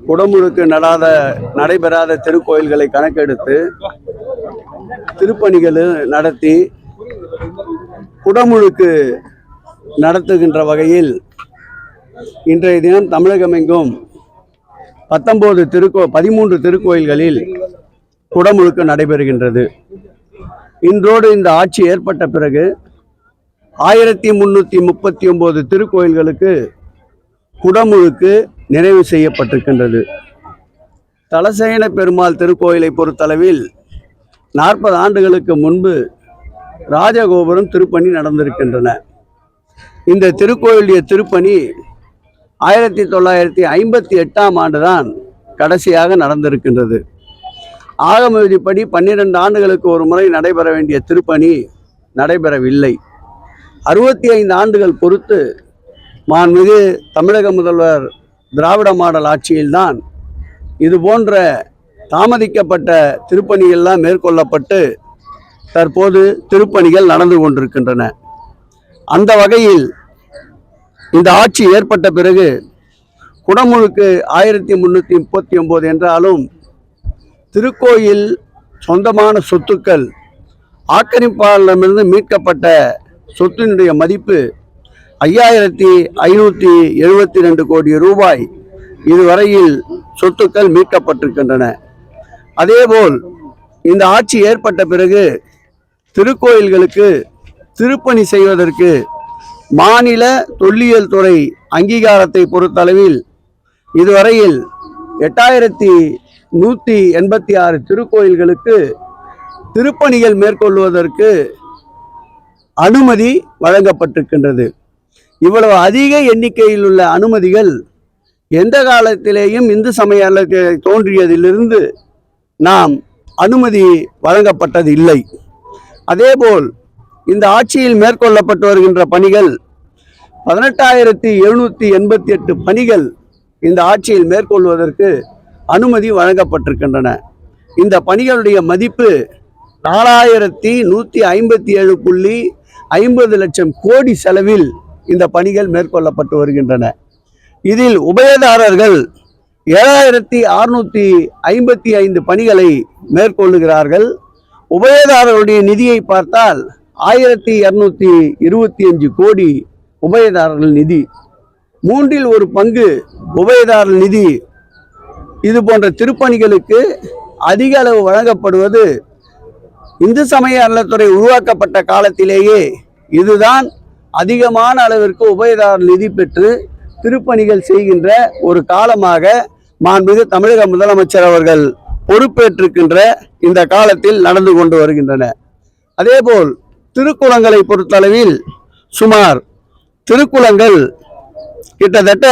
குடமுழுக்கு நடைபெறாத திருக்கோயில்களை கணக்கெடுத்து திருப்பணிகள் நடத்தி குடமுழுக்கு நடத்துகின்ற வகையில் இன்றைய தினம் தமிழகமெங்கும் 13 திருக்கோயில்களில் குடமுழுக்கு நடைபெறுகின்றது. இன்றோடு இந்த ஆட்சி ஏற்பட்ட பிறகு 1339 திருக்கோயில்களுக்கு குடமுழுக்கு நிறைவு செய்யப்பட்டிருக்கின்றது. தலசேன பெருமாள் திருக்கோயிலை பொறுத்தளவில் 40 ஆண்டுகளுக்கு முன்பு ராஜகோபுரம் திருப்பணி நடந்திருக்கின்றன. இந்த திருக்கோயிலுடைய திருப்பணி 1958ஆம் ஆண்டுதான் கடைசியாக நடந்திருக்கின்றது. ஆகம விதிப்படி 12 ஆண்டுகளுக்கு ஒரு முறை நடைபெற வேண்டிய திருப்பணி நடைபெறவில்லை. 65 ஆண்டுகள் பொறுத்து மாண்புமிகு தமிழக முதல்வர் திராவிட மாடல் ஆட்சியில்தான் இது போன்ற தாமதிக்கப்பட்ட திருப்பணிகள்லாம் மேற்கொள்ளப்பட்டு தற்போது திருப்பணிகள் நடந்து கொண்டிருக்கின்றன. அந்த வகையில் இந்த ஆட்சி ஏற்பட்ட பிறகு குடமுழுக்கு 1339 என்றாலும் திருக்கோயில் சொந்தமான சொத்துக்கள் ஆக்கிரமிப்பாளரிடமிருந்து மீட்கப்பட்ட சொத்தினுடைய மதிப்பு 5572 கோடி ரூபாய் இதுவரையில் சொத்துக்கள் மீட்கப்பட்டிருக்கின்றன. அதேபோல் இந்த ஆட்சி ஏற்பட்ட பிறகு திருக்கோயில்களுக்கு திருப்பணி செய்வதற்கு மாநில தொல்லியல் துறை அங்கீகாரத்தை பொறுத்தளவில் இதுவரையில் 8186 திருக்கோயில்களுக்கு திருப்பணிகள் மேற்கொள்வதற்கு அனுமதி வழங்கப்பட்டிருக்கின்றது. இவ்வளவு அதிக எண்ணிக்கையில் உள்ள அனுமதிகள் எந்த காலத்திலேயும் இந்து சமய தோன்றியதிலிருந்து நாம் அனுமதி வழங்கப்பட்டது இல்லை. அதேபோல் இந்த ஆட்சியில் மேற்கொள்ளப்பட்டு வருகின்ற பணிகள் 18788 பணிகள் இந்த ஆட்சியில் மேற்கொள்வதற்கு அனுமதி வழங்கப்பட்டிருக்கின்றன. இந்த பணிகளுடைய மதிப்பு 4157.50 லட்சம் கோடி செலவில் இந்த பணிகள் மேற்கொள்ளப்பட்டு வருகின்றன. இதில் உபயதாரர்கள் 7655 பணிகளை மேற்கொள்ளுகிறார்கள். உபயதாரர்களுடைய நிதியை பார்த்தால் 1225 கோடி உபயதாரர்கள் நிதி. 1/3 உபயதாரர்கள் நிதி இது போன்ற திருப்பணிகளுக்கு அதிக அளவு வழங்கப்படுவது இந்து சமய அறநிலையத்துறை உருவாக்கப்பட்ட காலத்திலேயே இதுதான் அதிகமான அளவிற்கு உபயதாரர் நிதி பெற்று திருப்பணிகள் செய்கின்ற ஒரு காலமாக மாண்புமிகு தமிழக முதலமைச்சர் அவர்கள் பொறுப்பேற்றிருக்கின்ற இந்த காலத்தில் நடந்து கொண்டு வருகின்றன. அதேபோல் திருக்குளங்களை பொறுத்தளவில் சுமார் திருக்குளங்கள் கிட்டத்தட்ட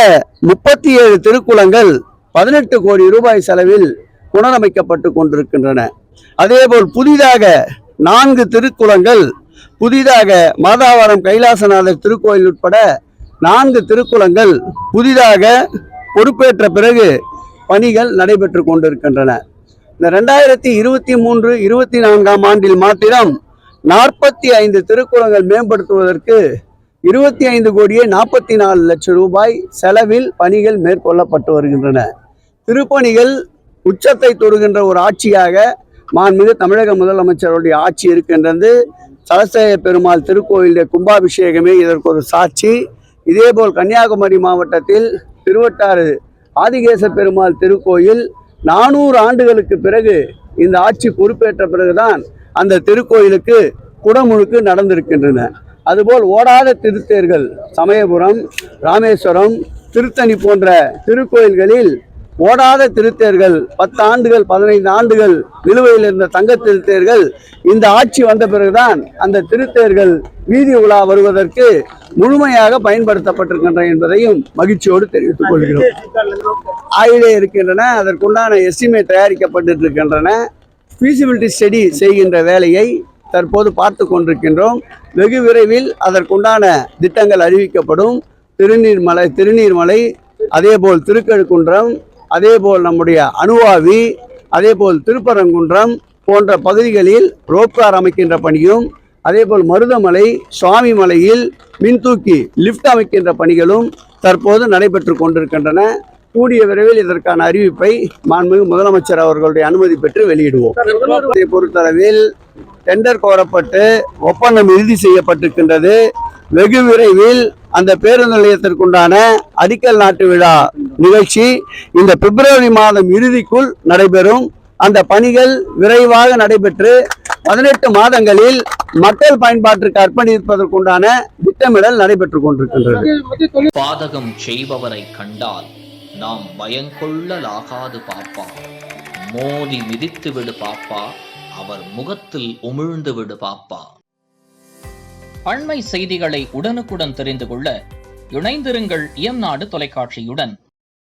37 திருக்குளங்கள் 18 கோடி ரூபாய் செலவில் புனரமைக்கப்பட்டு கொண்டிருக்கின்றன. அதேபோல் புதிதாக 4 திருக்குளங்கள் புதிதாக மாதாவரம் கைலாசநாதர் திருக்கோயில் உட்பட 4 திருக்குளங்கள் புதிதாக பொறுப்பேற்ற பிறகு பணிகள் நடைபெற்று கொண்டிருக்கின்றன. இந்த 2023-24ஆம் ஆண்டில் மாத்திரம் 45 திருக்குளங்கள் மேம்படுத்துவதற்கு 25,44 லட்சம் ரூபாய் செலவில் பணிகள் மேற்கொள்ளப்பட்டு வருகின்றன. திருப்பணிகள் உச்சத்தை தொடுகின்ற ஒரு ஆட்சியாக மாண்புமிகு தமிழக முதலமைச்சருடைய ஆட்சி இருக்கின்றது. தலசேய பெருமாள் திருக்கோயிலுடைய கும்பாபிஷேகமே இதற்கு ஒரு சாட்சி. இதேபோல் கன்னியாகுமரி மாவட்டத்தில் திருவட்டாறு ஆதிகேச பெருமாள் திருக்கோயில் 400 ஆண்டுகளுக்கு பிறகு இந்த ஆட்சி பொறுப்பேற்ற பிறகுதான் அந்த திருக்கோயிலுக்கு குடமுழுக்கு நடந்திருக்கின்றன. அதுபோல் ஓடாத திருத்தேர்கள் சமயபுரம், ராமேஸ்வரம், திருத்தணி போன்ற திருக்கோயில்களில் ஓடாத திருத்தேர்கள் 10 ஆண்டுகள் 15 ஆண்டுகள் நிலுவையில் இருந்த தங்க திருத்தேர்கள் இந்த ஆட்சி வந்த பிறகுதான் அந்த திருத்தேர்கள் வீதி உலா வருவதற்கு முழுமையாக பயன்படுத்தப்பட்டிருக்கின்றன என்பதையும் மகிழ்ச்சியோடு தெரிவித்துக் கொள்கிறோம். ஆயிலே இருக்கின்றன, அதற்குண்டான எஸ்டிமேட் தயாரிக்கப்பட்டு இருக்கின்றன. ஃபீசிபிலிட்டி ஸ்டடி செய்கின்ற வேலையை தற்போது பார்த்து கொண்டிருக்கின்றோம். வெகு விரைவில் அதற்குண்டான திட்டங்கள் அறிவிக்கப்படும். திருநீர்மலை, அதேபோல் திருக்கழுக்குன்றம், அதேபோல் நம்முடைய அணுவாவி, அதேபோல் திருப்பரங்குன்றம் போன்ற பகுதிகளில் ரோப்கார் அமைக்கின்ற பணியும், அதேபோல் மருதமலை, சுவாமி மலையில் மின்தூக்கி லிஃப்ட் அமைக்கின்ற பணிகளும் தற்போது நடைபெற்று கொண்டிருக்கின்றன. கூடிய விரைவில் இதற்கான அறிவிப்பை மாண்புமிகு முதலமைச்சர் அவர்களுடைய அனுமதி பெற்று வெளியிடுவோம். இதை பொறுத்தளவில் டெண்டர் கோரப்பட்டு ஒப்பந்தம் இறுதி செய்யப்பட்டிருக்கின்றது. வெகு விரைவில் அந்த பேருந்து நிலையத்திற்குண்டான அடிக்கல் நாட்டு விழா நிகழ்ச்சி இந்த பிப்ரவரி மாதம் இறுதிக்குள் நடைபெறும். அந்த பணிகள் விரைவாக நடைபெற்று 18 மாதங்களில் மக்கள் பயன்பாட்டிற்கு அர்ப்பணிப்பதற்குண்டான திட்டமிடல் நடைபெற்றுக் கொண்டிருக்கின்றது. பாதகம் செய்பவரை கண்டால் நாம் பயங்கொள்ளலாகாது பாப்பா, மோதி மிதித்து விடு பாப்பா, அவர் முகத்தில் உமிழ்ந்து விடு பாப்பா. அண்மை செய்திகளை உடனுக்குடன் தெரிந்து கொள்ள இணைந்திருங்கள் இயம்நாடு தொலைக்காட்சியுடன்.